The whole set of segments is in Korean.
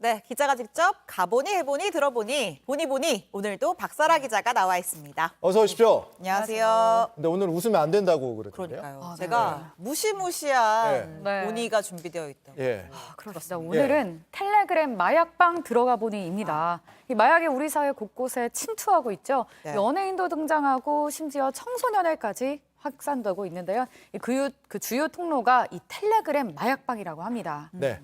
네, 기자가 직접 가보니 해보니 들어보니 보니 오늘도 박사라 기자가 나와 있습니다. 어서 오십시오. 안녕하세요. 근데 오늘 웃으면 안 된다고 그러던데요. 그러니까요. 네. 제가 무시무시한 네. 보니가 준비되어 있다고. 예. 그렇습니다. 오늘은 텔레그램 마약방 들어가 보니입니다. 이 마약이 우리 사회 곳곳에 침투하고 있죠. 네. 연예인도 등장하고 심지어 청소년에까지 확산되고 있는데요. 그 주요 통로가 이 텔레그램 마약방이라고 합니다. 네.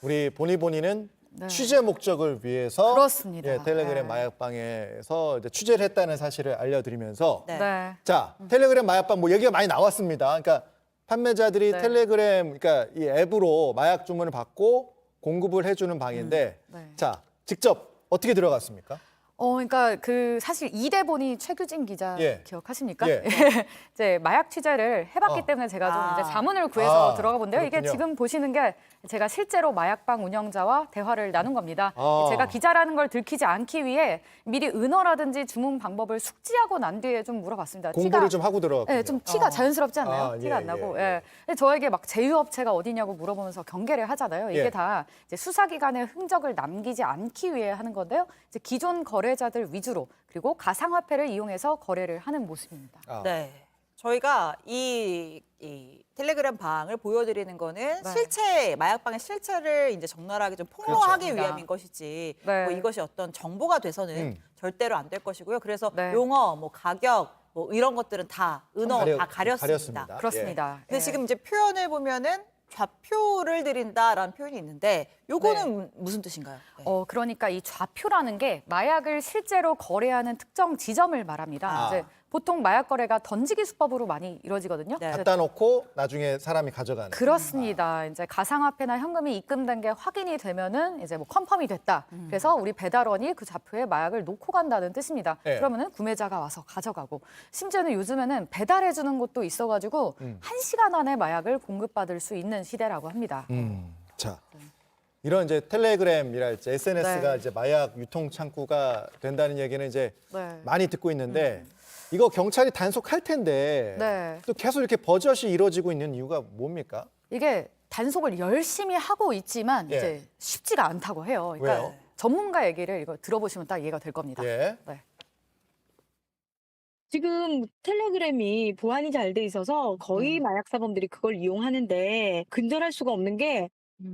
우리 보니는 네. 취재 목적을 위해서 그렇습니다. 예, 텔레그램 네. 마약방에서 이제 취재를 했다는 사실을 알려드리면서 네. 네. 자, 텔레그램 마약방 뭐 얘기가 많이 나왔습니다. 그러니까 판매자들이 네. 텔레그램 그러니까 이 앱으로 마약 주문을 받고 공급을 해주는 방인데 네. 자, 직접 어떻게 들어갔습니까? 그러니까 사실 이대본이 최규진 기자 예. 기억하십니까? 예. 이제 마약 취재를 해봤기 때문에 제가 좀 아. 이제 자문을 구해서 아, 들어가 본데요. 이게 그렇군요. 지금 보시는 게 제가 실제로 마약방 운영자와 대화를 나눈 겁니다. 아. 제가 기자라는 걸 들키지 않기 위해 미리 은어라든지 주문 방법을 숙지하고 난 뒤에 좀 물어봤습니다. 공부를 좀 하고 들어갔군요. 네, 좀 티가 자연스럽지 않나요? 아, 티가 예, 안 나고. 예, 예. 근데 저에게 막 제휴업체가 어디냐고 물어보면서 경계를 하잖아요. 이게 예. 다 이제 수사기관의 흔적을 남기지 않기 위해 하는 건데요. 이제 기존 거래자들 위주로 그리고 가상화폐를 이용해서 거래를 하는 모습입니다. 아. 네. 저희가 이 텔레그램 방을 보여드리는 거는 네. 실체, 마약방의 실체를 이제 적나라하게 좀 폭로하기 그렇죠. 위함인 것이지 네. 뭐 이것이 어떤 정보가 돼서는 절대로 안 될 것이고요. 그래서 네. 용어, 뭐 가격, 뭐 이런 것들은 다 은어 다 가렸습니다. 가렸습니다. 그렇습니다. 근데 예. 지금 이제 표현을 보면은 좌표를 드린다라는 표현이 있는데 요거는 무슨 뜻인가요? 네. 그러니까 이 좌표라는 게 마약을 실제로 거래하는 특정 지점을 말합니다. 아. 이제 보통 마약 거래가 던지기 수법으로 많이 이루어지거든요. 네. 갖다 놓고 나중에 사람이 가져가는. 그렇습니다. 이제 가상화폐나 현금이 입금된 게 확인이 되면은 이제 뭐 컨펌이 됐다. 그래서 우리 배달원이 그 좌표에 마약을 놓고 간다는 뜻입니다. 네. 그러면은 구매자가 와서 가져가고 심지어는 요즘에는 배달해 주는 곳도 있어가지고 1시간 안에 마약을 공급받을 수 있는 시대라고 합니다. 자, 이런 이제 텔레그램이랄지 SNS가 네. 이제 마약 유통 창구가 된다는 얘기는 이제 네. 많이 듣고 있는데 이거 경찰이 단속할 텐데 네. 또 계속 이렇게 버젓이 이루어지고 있는 이유가 뭡니까? 이게 단속을 열심히 하고 있지만 예. 이제 쉽지가 않다고 해요. 그러니까 왜요? 전문가 얘기를 이거 들어보시면 딱 이해가 될 겁니다. 예. 네. 지금 텔레그램이 보안이 잘 돼 있어서 거의 마약 사범들이 그걸 이용하는데 근절할 수가 없는 게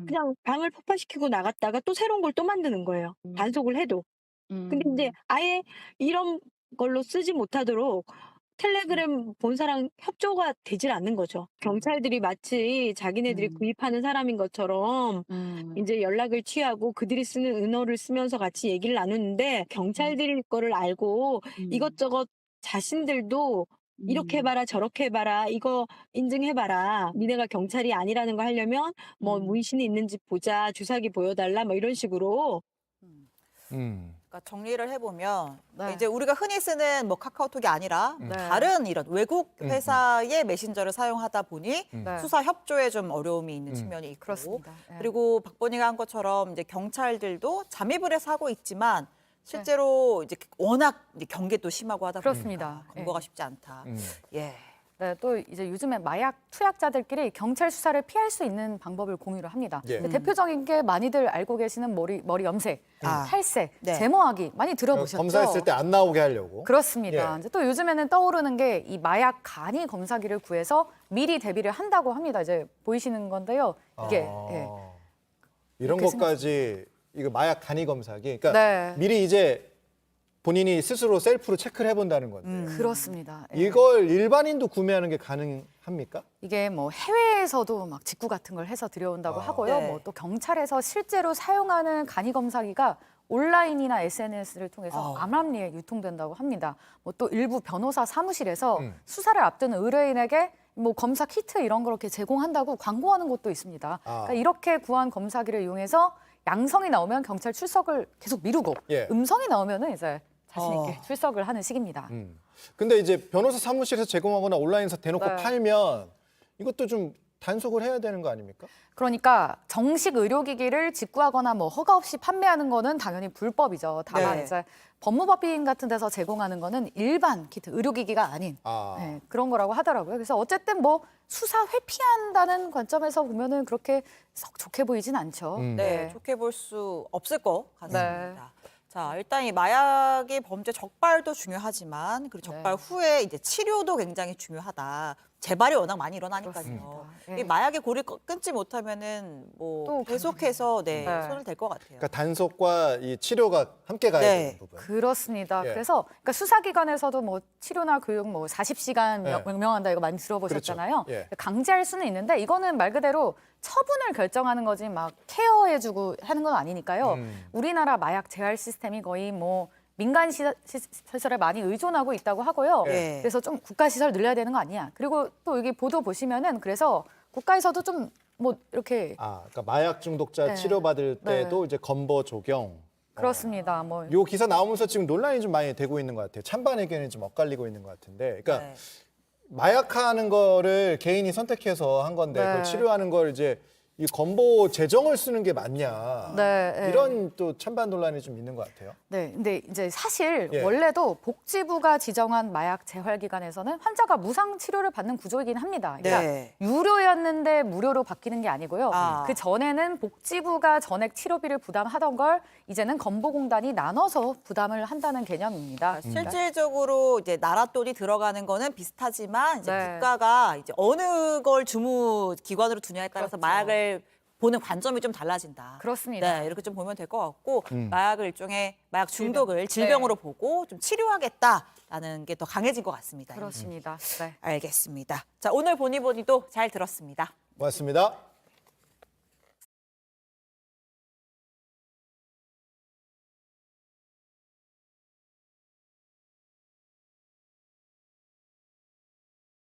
그냥 방을 폭파시키고 나갔다가 또 새로운 걸 또 만드는 거예요. 단속을 해도. 근데 이제 아예 이런 걸로 쓰지 못하도록 텔레그램 본사랑 협조가 되질 않는 거죠. 경찰들이 마치 자기네들이 구입하는 사람인 것처럼 이제 연락을 취하고 그들이 쓰는 은어를 쓰면서 같이 얘기를 나누는데 경찰들이 거를 알고 이것저것 자신들도 이렇게 해봐라 저렇게 해봐라 이거 인증해봐라 니네가 경찰이 아니라는 거 하려면 뭐 문신이 있는지 보자 주사기 보여달라 뭐 이런 식으로 그러니까 정리를 해보면 네. 이제 우리가 흔히 쓰는 뭐 카카오톡이 아니라 네. 다른 이런 외국 회사의 메신저를 사용하다 보니 네. 수사 협조에 좀 어려움이 있는 측면이 있고 그렇습니다. 예. 그리고 박본희가 한 것처럼 이제 경찰들도 잠입을 해서 하고 있지만 실제로 이제 워낙 이제 경계도 심하고 하다 보니까 그렇습니다. 검거가 쉽지 않다. 예. 네, 또 이제 요즘에 마약 투약자들끼리 경찰 수사를 피할 수 있는 방법을 공유를 합니다. 예. 대표적인 게 많이들 알고 계시는 머리 염색, 아. 탈색, 네. 제모하기 많이 들어보셨죠? 검사했을 때 안 나오게 하려고. 그렇습니다. 예. 이제 또 요즘에는 떠오르는 게 이 마약 간이 검사기를 구해서 미리 대비를 한다고 합니다. 이제 보이시는 건데요. 이게 예. 이런 이렇게 것까지 이거 마약 간이 검사기. 그러니까 네. 미리 이제 본인이 스스로 셀프로 체크를 해본다는 건데 그렇습니다. 예. 이걸 일반인도 구매하는 게 가능합니까? 이게 뭐 해외에서도 막 직구 같은 걸 해서 들여온다고 아. 하고요. 네. 뭐 또 경찰에서 실제로 사용하는 간이 검사기가 온라인이나 SNS를 통해서 암암리에 유통된다고 합니다. 뭐 또 일부 변호사 사무실에서 수사를 앞두는 의뢰인에게 뭐 검사 키트 이런 걸 이렇게 제공한다고 광고하는 곳도 있습니다. 그러니까 이렇게 구한 검사기를 이용해서 양성이 나오면 경찰 출석을 계속 미루고 예. 음성이 나오면은 이제 자신 있게 출석을 하는 시기입니다. 근데 이제 변호사 사무실에서 제공하거나 온라인에서 대놓고 네. 팔면 이것도 좀 단속을 해야 되는 거 아닙니까? 그러니까 정식 의료기기를 직구하거나 뭐 허가 없이 판매하는 거는 당연히 불법이죠. 다만 네. 이제 법무법인 같은 데서 제공하는 거는 일반 키트, 의료기기가 아닌 아. 네, 그런 거라고 하더라고요. 그래서 어쨌든 뭐 수사 회피한다는 관점에서 보면은 그렇게 썩 좋게 보이진 않죠. 네, 좋게 볼 수 없을 것 같습니다. 네. 자, 일단 이 마약의 범죄 적발도 중요하지만 그리고 적발 네. 후에 이제 치료도 굉장히 중요하다. 재발이 워낙 많이 일어나니까요. 그렇습니다. 이 예. 마약의 고리를 끊지 못하면은 뭐 또 계속해서 네. 손을 댈 것 같아요. 그러니까 단속과 이 치료가 함께 가야 네. 되는 부분. 그렇습니다. 예. 그래서 그러니까 수사기관에서도 뭐 치료나 교육 뭐 40시간 네. 명령한다 이거 많이 들어보셨잖아요. 그렇죠. 예. 강제할 수는 있는데 이거는 말 그대로 처분을 결정하는 거지 막 케어해주고 하는 건 아니니까요. 우리나라 마약 재활 시스템이 거의 뭐 민간 시설에 많이 의존하고 있다고 하고요. 예. 그래서 좀 국가 시설 늘려야 되는 거 아니야. 그리고 또 여기 보도 보시면은 그래서 국가에서도 좀 뭐 이렇게 그러니까 마약 중독자 네. 치료받을 네. 때도 이제 건보 적용. 그렇습니다. 뭐 요 기사 나오면서 지금 논란이 좀 많이 되고 있는 것 같아요. 찬반 의견이 좀 엇갈리고 있는 것 같은데, 그러니까 네. 마약하는 거를 개인이 선택해서 한 건데 네. 그걸 치료하는 걸 이제 이 건보 재정을 쓰는 게 맞냐? 네, 네. 이런 또 찬반 논란이 좀 있는 것 같아요. 네, 근데 이제 사실 예. 원래도 복지부가 지정한 마약 재활 기관에서는 환자가 무상 치료를 받는 구조이긴 합니다. 그러니까 네. 유료였는데 무료로 바뀌는 게 아니고요. 아. 그 전에는 복지부가 전액 치료비를 부담하던 걸 이제는 건보공단이 나눠서 부담을 한다는 개념입니다. 실질적으로 이제 나라 돈이 들어가는 거는 비슷하지만 이제 네. 국가가 이제 어느 걸 주무 기관으로 두냐에 따라서 그렇죠. 마약을 보는 관점이 좀 달라진다. 그렇습니다. 네, 이렇게 좀 보면 될 것 같고 마약을 일종의 마약 중독을 질병으로 네. 보고 좀 치료하겠다라는 게 더 강해진 것 같습니다. 그렇습니다. 네. 알겠습니다. 자, 오늘 보니보니도 잘 들었습니다. 고맙습니다.